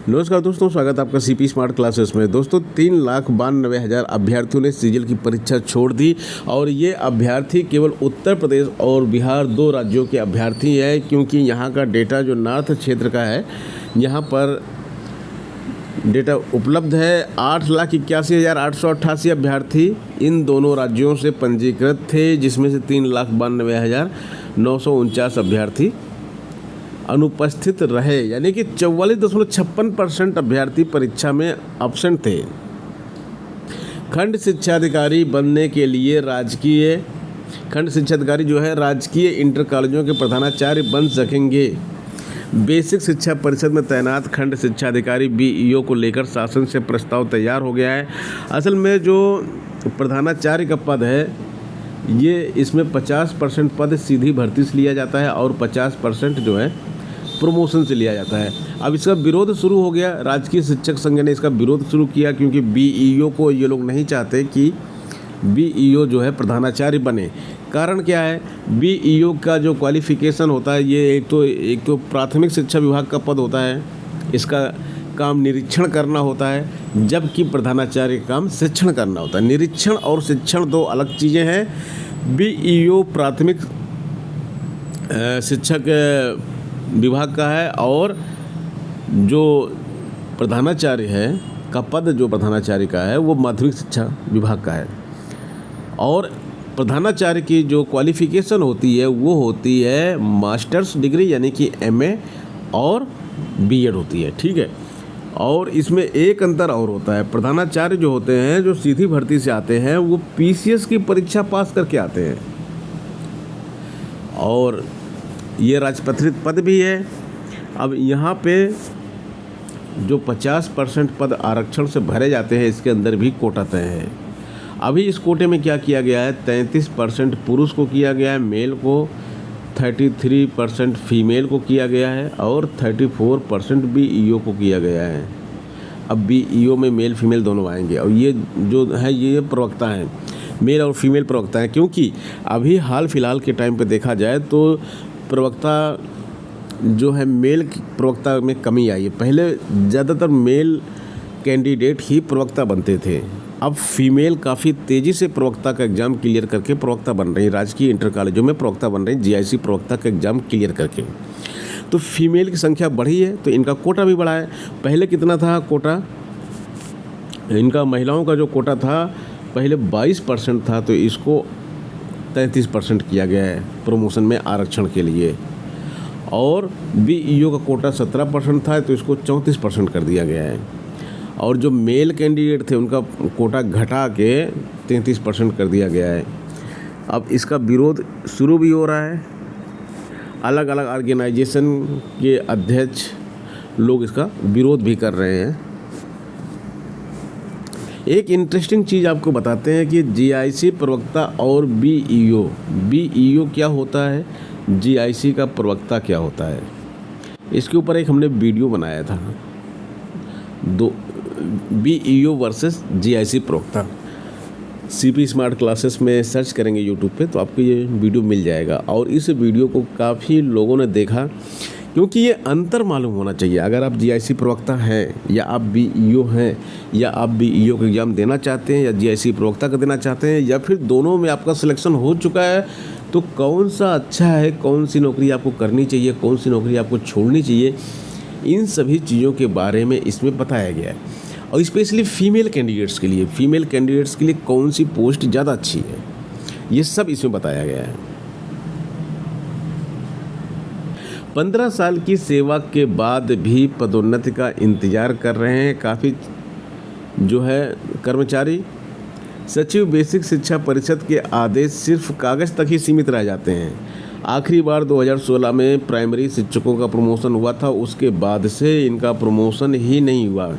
नमस्कार दोस्तों, स्वागत है आपका सीपी स्मार्ट क्लासेस में। दोस्तों 3,92,000 अभ्यर्थियों ने सीजीएल की परीक्षा छोड़ दी और ये अभ्यर्थी केवल उत्तर प्रदेश और बिहार 2 राज्यों के अभ्यर्थी हैं, क्योंकि यहाँ का डेटा जो नॉर्थ क्षेत्र का है यहाँ पर डेटा उपलब्ध है। 8,81,888 अभ्यर्थी इन दोनों राज्यों से पंजीकृत थे, जिसमें से 3,92,949 अभ्यर्थी अनुपस्थित रहे, यानी कि 44.56% अभ्यर्थी परीक्षा में अब्सेंट थे। खंड शिक्षाधिकारी बनने के लिए खंड शिक्षाधिकारी जो है राजकीय इंटर कॉलेजों के प्रधानाचार्य बन सकेंगे। बेसिक शिक्षा परिषद में तैनात खंड शिक्षाधिकारी बीईओ को लेकर शासन से प्रस्ताव तैयार हो गया है। असल में जो प्रधानाचार्य का पद है ये इसमें 50% पद सीधी भर्ती से लिया जाता है और 50% जो है प्रमोशन से लिया जाता है। अब इसका विरोध शुरू हो गया, राजकीय शिक्षक संघ ने इसका विरोध शुरू किया, क्योंकि बीईओ को ये लोग नहीं चाहते कि बीईओ जो है प्रधानाचार्य बने। कारण क्या है, बीईओ का जो क्वालिफिकेशन होता है ये एक तो प्राथमिक शिक्षा विभाग का पद होता है, इसका काम निरीक्षण करना होता है, जबकि प्रधानाचार्य का काम शिक्षण करना होता है। निरीक्षण और शिक्षण 2 अलग चीज़ें हैं। बीईओ प्राथमिक शिक्षक विभाग का है और जो प्रधानाचार्य है का पद जो प्रधानाचार्य का है वो माध्यमिक शिक्षा विभाग का है। और प्रधानाचार्य की जो क्वालिफ़िकेशन होती है वो होती है मास्टर्स डिग्री, यानी कि एमए और बीएड होती है, ठीक है। और इसमें एक अंतर और होता है, प्रधानाचार्य जो होते हैं जो सीधी भर्ती से आते हैं वो पीसीएस की परीक्षा पास करके आते हैं और ये राजपत्रित पद भी है। अब यहाँ पे जो 50% पद आरक्षण से भरे जाते हैं इसके अंदर भी कोटा तय है। अभी इस कोटे में क्या किया गया है, 33% पुरुष को किया गया है, मेल को 33% फीमेल को किया गया है और 34% बीईओ को किया गया है। अब बीईओ में मेल फीमेल दोनों आएंगे और ये जो है ये प्रवक्ता हैं, मेल और फीमेल प्रवक्ता हैं, क्योंकि अभी हाल फिलहाल के टाइम पे देखा जाए तो प्रवक्ता जो है मेल प्रवक्ता में कमी आई है। पहले ज़्यादातर मेल कैंडिडेट ही प्रवक्ता बनते थे, अब फीमेल काफ़ी तेज़ी से प्रवक्ता का एग्ज़ाम क्लियर करके प्रवक्ता बन रही है। राजकीय इंटर कॉलेजों में प्रवक्ता बन रही है जीआईसी प्रवक्ता का एग्ज़ाम क्लियर करके। तो फीमेल की संख्या बढ़ी है तो इनका कोटा भी बढ़ा है। पहले कितना था कोटा इनका, महिलाओं का जो कोटा था पहले 22% था, तो इसको 33% किया गया है प्रमोशन में आरक्षण के लिए। और बीईओ का कोटा 17% था तो इसको 34% कर दिया गया है। और जो मेल कैंडिडेट थे उनका कोटा घटा के 33% कर दिया गया है। अब इसका विरोध शुरू भी हो रहा है, अलग अलग ऑर्गेनाइजेशन के अध्यक्ष लोग इसका विरोध भी कर रहे हैं। एक इंटरेस्टिंग चीज़ आपको बताते हैं कि जीआईसी प्रवक्ता और बीईओ क्या होता है, जीआईसी का प्रवक्ता क्या होता है, इसके ऊपर एक हमने वीडियो बनाया था, बीईओ वर्सेस जीआईसी प्रवक्ता। सीपी स्मार्ट क्लासेस में सर्च करेंगे यूट्यूब पे तो आपको ये वीडियो मिल जाएगा। और इस वीडियो को काफ़ी लोगों ने देखा, क्योंकि ये अंतर मालूम होना चाहिए। अगर आप जीआईसी प्रवक्ता हैं या आप बीईओ हैं या आप बीईओ का एग्ज़ाम देना चाहते हैं या जीआईसी प्रवक्ता का देना चाहते हैं या फिर दोनों में आपका सिलेक्शन हो चुका है, तो कौन सा अच्छा है, कौन सी नौकरी आपको करनी चाहिए, कौन सी नौकरी आपको छोड़नी चाहिए, इन सभी चीज़ों के बारे में इसमें बताया गया है। और स्पेशली फीमेल कैंडिडेट्स के लिए कौन सी पोस्ट ज़्यादा अच्छी है, ये सब इसमें बताया गया है। 15 साल की सेवा के बाद भी पदोन्नति का इंतज़ार कर रहे हैं काफ़ी जो है कर्मचारी। सचिव बेसिक शिक्षा परिषद के आदेश सिर्फ कागज़ तक ही सीमित रह जाते हैं। आखिरी बार 2016 में प्राइमरी शिक्षकों का प्रमोशन हुआ था, उसके बाद से इनका प्रमोशन ही नहीं हुआ।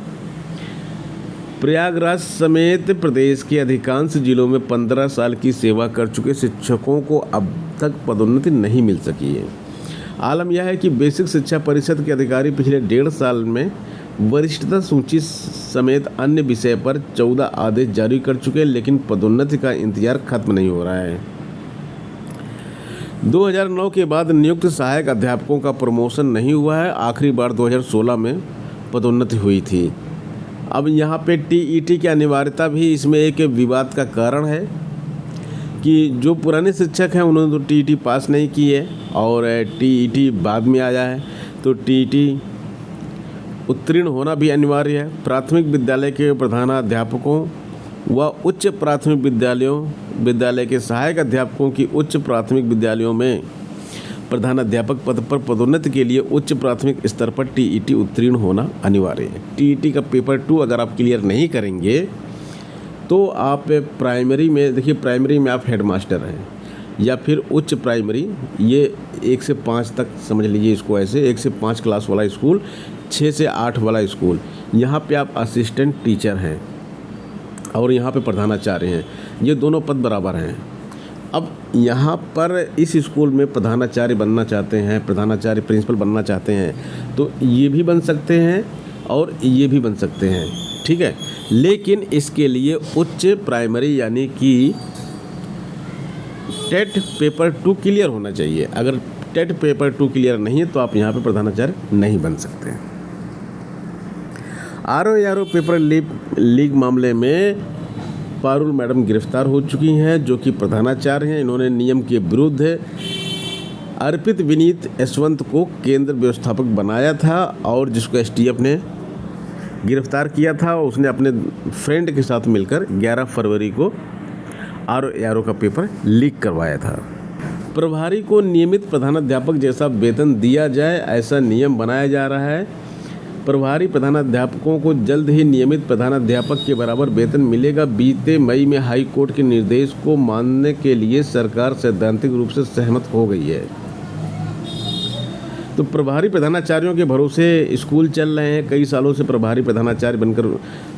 प्रयागराज समेत प्रदेश के अधिकांश जिलों में 15 साल की सेवा कर चुके शिक्षकों को अब तक पदोन्नति नहीं मिल सकी है। आलम यह है कि बेसिक शिक्षा परिषद के अधिकारी पिछले 1.5 साल में वरिष्ठता सूची समेत अन्य विषय पर 14 आदेश जारी कर चुके हैं, लेकिन पदोन्नति का इंतजार खत्म नहीं हो रहा है। 2009 के बाद नियुक्त सहायक अध्यापकों का प्रमोशन नहीं हुआ है। आखिरी बार 2016 में पदोन्नति हुई थी। अब यहाँ पे टीईटी की अनिवार्यता भी इसमें एक विवाद का कारण है कि जो पुराने शिक्षक हैं उन्होंने तो टीईटी पास नहीं की है और टीईटी बाद में आया है, तो टीईटी उत्तीर्ण होना भी अनिवार्य है। प्राथमिक विद्यालय के प्रधानाध्यापकों व उच्च प्राथमिक विद्यालय के सहायक अध्यापकों की उच्च प्राथमिक विद्यालयों में प्रधानाध्यापक पद पर पदोन्नति के लिए उच्च प्राथमिक स्तर पर टीईटी उत्तीर्ण होना अनिवार्य है। टीईटी का पेपर 2 अगर आप क्लियर नहीं करेंगे तो आप प्राइमरी में, देखिए प्राइमरी में आप हेडमास्टर हैं या फिर उच्च प्राइमरी, ये 1 से 5 तक समझ लीजिए इसको, ऐसे 1 से 5 क्लास वाला स्कूल, 6 से 8 वाला स्कूल, यहाँ पे आप असिस्टेंट टीचर हैं और यहाँ पे प्रधानाचार्य हैं। ये दोनों पद बराबर हैं। अब यहाँ पर इस स्कूल में प्रधानाचार्य बनना चाहते हैं, प्रधानाचार्य प्रिंसिपल बनना चाहते हैं, तो ये भी बन सकते हैं और ये भी बन सकते हैं, ठीक है। लेकिन इसके लिए उच्च प्राइमरी यानी कि टेट पेपर 2 क्लियर होना चाहिए। अगर टेट पेपर 2 क्लियर नहीं है तो आप यहाँ पे प्रधानाचार्य नहीं बन सकते। आरओ पेपर लीक मामले में पारुल मैडम गिरफ्तार हो चुकी हैं, जो कि प्रधानाचार्य हैं। इन्होंने नियम के विरुद्ध अर्पित विनीत यशवंत को केंद्र व्यवस्थापक बनाया था और जिसको एसटीएफ ने गिरफ्तार किया था। उसने अपने फ्रेंड के साथ मिलकर 11 फरवरी को आरओ का पेपर लीक करवाया था। प्रभारी को नियमित प्रधानाध्यापक जैसा वेतन दिया जाए, ऐसा नियम बनाया जा रहा है। प्रभारी प्रधानाध्यापकों को जल्द ही नियमित प्रधानाध्यापक के बराबर वेतन मिलेगा। बीते मई में हाई कोर्ट के निर्देश को मानने के लिए सरकार सैद्धांतिक रूप से सहमत हो गई है। तो प्रभारी प्रधानाचार्यों के भरोसे स्कूल चल रहे हैं। कई सालों से प्रभारी प्रधानाचार्य बनकर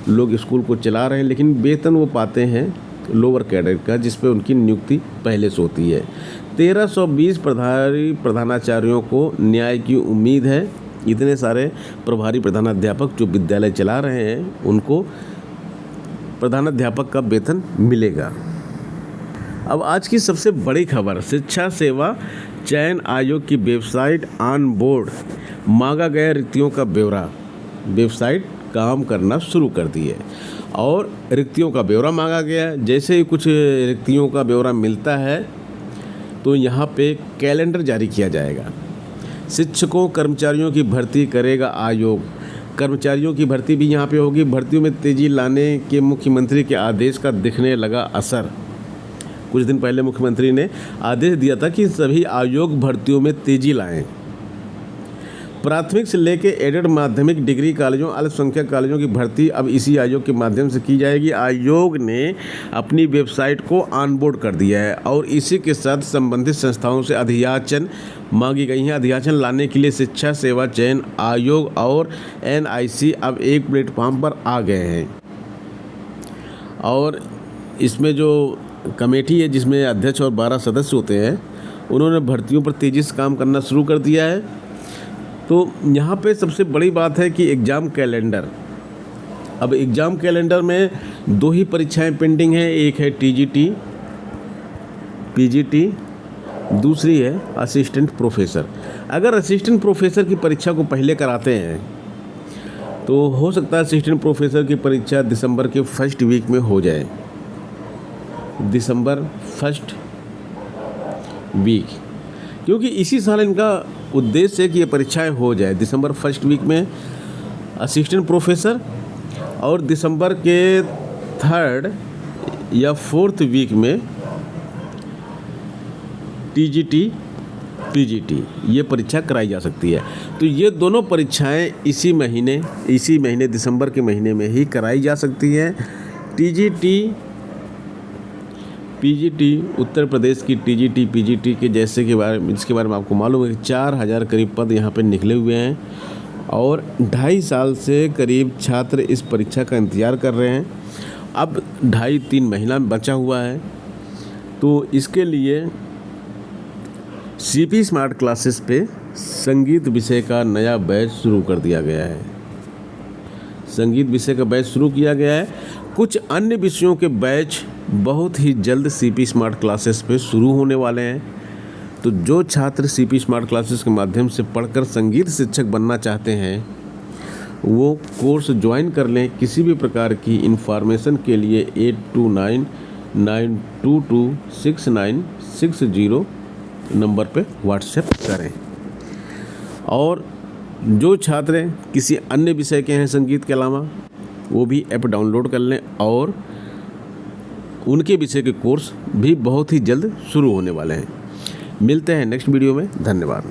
लोग स्कूल को चला रहे हैं, लेकिन वेतन वो पाते हैं लोअर कैडर का, जिस पे उनकी नियुक्ति पहले से होती है। 1320 प्रभारी प्रधानाचार्यों को न्याय की उम्मीद है। इतने सारे प्रभारी प्रधानाध्यापक जो विद्यालय चला रहे हैं उनको प्रधानाध्यापक का वेतन मिलेगा। अब आज की सबसे बड़ी खबर, शिक्षा सेवा चयन आयोग की वेबसाइट ऑन बोर्ड, मांगा गया रिक्तियों का ब्यौरा। वेबसाइट काम करना शुरू कर दी है और रिक्तियों का ब्यौरा मांगा गया। जैसे ही कुछ रिक्तियों का ब्यौरा मिलता है तो यहाँ पे कैलेंडर जारी किया जाएगा। शिक्षकों कर्मचारियों की भर्ती करेगा आयोग। कर्मचारियों की भर्ती भी यहाँ पे होगी। भर्तियों में तेजी लाने के मुख्यमंत्री के आदेश का दिखने लगा असर। कुछ दिन पहले मुख्यमंत्री ने आदेश दिया था कि सभी आयोग भर्तियों में तेजी लाएं। प्राथमिक से लेकर एडेड माध्यमिक डिग्री कॉलेजों, अल्पसंख्यक कॉलेजों की भर्ती अब इसी आयोग के माध्यम से की जाएगी। आयोग ने अपनी वेबसाइट को ऑनबोर्ड कर दिया है और इसी के साथ संबंधित संस्थाओं से अधियाचन मांगी गई हैं। अधियाचन लाने के लिए शिक्षा सेवा चयन आयोग और एनआईसी अब एक प्लेटफॉर्म पर आ गए हैं और इसमें जो कमेटी है जिसमें अध्यक्ष और 12 सदस्य होते हैं, उन्होंने भर्तियों पर तेज़ी से काम करना शुरू कर दिया है। तो यहाँ पे सबसे बड़ी बात है कि एग्ज़ाम कैलेंडर, अब एग्ज़ाम कैलेंडर में 2 ही परीक्षाएं पेंडिंग हैं। एक है टीजीटी पीजीटी, दूसरी है असिस्टेंट प्रोफेसर। अगर असिस्टेंट प्रोफेसर की परीक्षा को पहले कराते हैं तो हो सकता है असिस्टेंट प्रोफेसर की परीक्षा दिसंबर के फर्स्ट वीक में हो जाए, दिसंबर फर्स्ट वीक, क्योंकि इसी साल इनका उद्देश्य है कि ये परीक्षाएं हो जाए दिसंबर फर्स्ट वीक में असिस्टेंट प्रोफेसर और दिसंबर के 3rd या 4th वीक में टीजीटी पीजीटी ये परीक्षा कराई जा सकती है। तो ये दोनों परीक्षाएं इसी महीने दिसंबर के महीने में ही कराई जा सकती हैं। टीजीटी पीजीटी, उत्तर प्रदेश की टीजीटी पीजीटी के इसके बारे में आपको मालूम है कि 4000 करीब पद यहाँ पे निकले हुए हैं और 2.5 साल से करीब छात्र इस परीक्षा का इंतज़ार कर रहे हैं। अब 2.5-3 महीना बचा हुआ है, तो इसके लिए सीपी स्मार्ट क्लासेस पे संगीत विषय का नया बैच शुरू कर दिया गया है। संगीत विषय का बैच शुरू किया गया है। कुछ अन्य विषयों के बैच बहुत ही जल्द सीपी स्मार्ट क्लासेस पे शुरू होने वाले हैं। तो जो छात्र सीपी स्मार्ट क्लासेस के माध्यम से पढ़कर संगीत शिक्षक बनना चाहते हैं वो कोर्स ज्वाइन कर लें। किसी भी प्रकार की इन्फॉर्मेशन के लिए 8299226960 नंबर पे व्हाट्सएप करें। और जो छात्र किसी अन्य विषय के हैं संगीत के अलावा, वो भी ऐप डाउनलोड कर लें और उनके विषय के कोर्स भी बहुत ही जल्द शुरू होने वाले हैं। मिलते हैं नेक्स्ट वीडियो में। धन्यवाद।